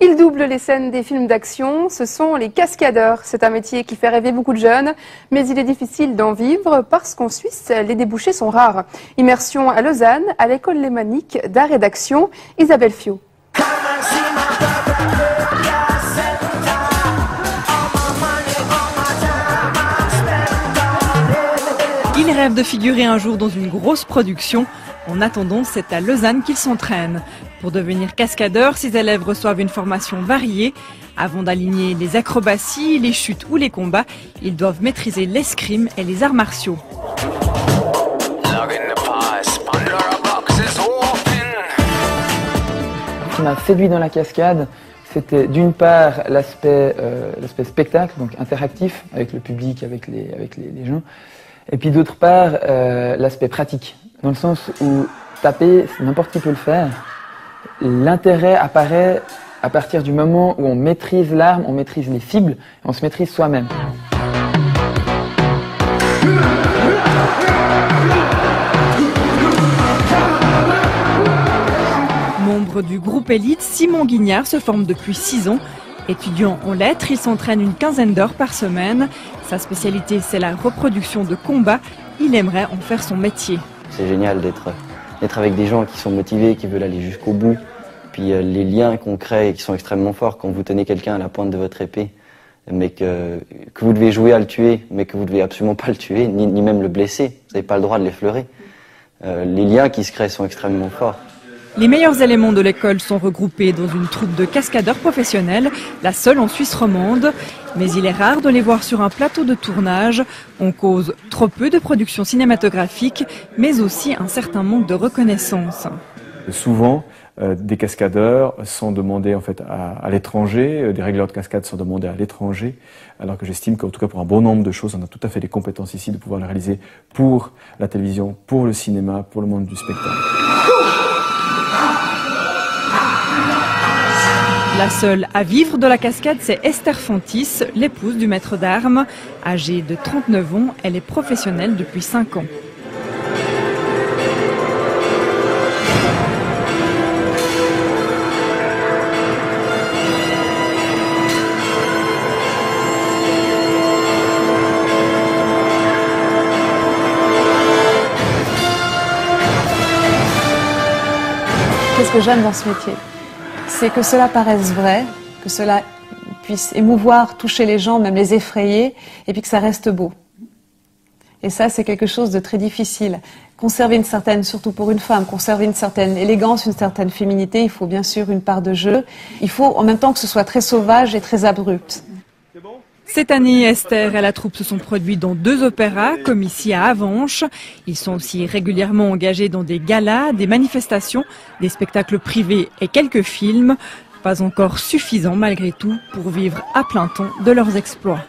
Ils doublent les scènes des films d'action, ce sont les cascadeurs. C'est un métier qui fait rêver beaucoup de jeunes, mais il est difficile d'en vivre parce qu'en Suisse, les débouchés sont rares. Immersion à Lausanne, à l'école lémanique d'art et d'action, Isabelle Fiot. Ils rêvent de figurer un jour dans une grosse production. En attendant, c'est à Lausanne qu'ils s'entraînent. Pour devenir cascadeurs, ces élèves reçoivent une formation variée. Avant d'aligner les acrobaties, les chutes ou les combats, ils doivent maîtriser l'escrime et les arts martiaux. Ce qui m'a séduit dans la cascade, c'était d'une part l'aspect spectacle, donc interactif avec le public, avec les gens, et puis d'autre part l'aspect pratique, dans le sens où taper, n'importe qui peut le faire. L'intérêt apparaît à partir du moment où on maîtrise l'arme, on maîtrise les cibles, et on se maîtrise soi-même. Membre du groupe élite, Simon Guignard se forme depuis 6 ans. Étudiant en lettres, il s'entraîne une quinzaine d'heures par semaine. Sa spécialité, c'est la reproduction de combats. Il aimerait en faire son métier. C'est génial d'être avec des gens qui sont motivés, qui veulent aller jusqu'au bout. Puis les liens qu'on crée qui sont extrêmement forts quand vous tenez quelqu'un à la pointe de votre épée, mais que vous devez jouer à le tuer, mais que vous devez absolument pas le tuer, ni même le blesser. Vous n'avez pas le droit de l'effleurer. Les liens qui se créent sont extrêmement forts. Les meilleurs éléments de l'école sont regroupés dans une troupe de cascadeurs professionnels, la seule en Suisse romande. Mais il est rare de les voir sur un plateau de tournage. On cause trop peu de production cinématographique, mais aussi un certain manque de reconnaissance. Souvent, des cascadeurs sont demandés en fait à l'étranger, des régleurs de cascade sont demandés à l'étranger, alors que j'estime qu'en tout cas pour un bon nombre de choses, on a tout à fait les compétences ici de pouvoir les réaliser pour la télévision, pour le cinéma, pour le monde du spectacle. La seule à vivre de la cascade, c'est Esther Fontis, l'épouse du maître d'armes. Âgée de 39 ans, elle est professionnelle depuis 5 ans. Qu'est-ce que j'aime dans ce métier? C'est que cela paraisse vrai, que cela puisse émouvoir, toucher les gens, même les effrayer, et puis que ça reste beau. Et ça, c'est quelque chose de très difficile. Conserver une certaine, surtout pour une femme, conserver une certaine élégance, une certaine féminité, il faut bien sûr une part de jeu. Il faut en même temps que ce soit très sauvage et très abrupt. Cette année, Esther et la troupe se sont produits dans 2 opéras, comme ici à Avenches. Ils sont aussi régulièrement engagés dans des galas, des manifestations, des spectacles privés et quelques films. Pas encore suffisant malgré tout pour vivre à plein temps de leurs exploits.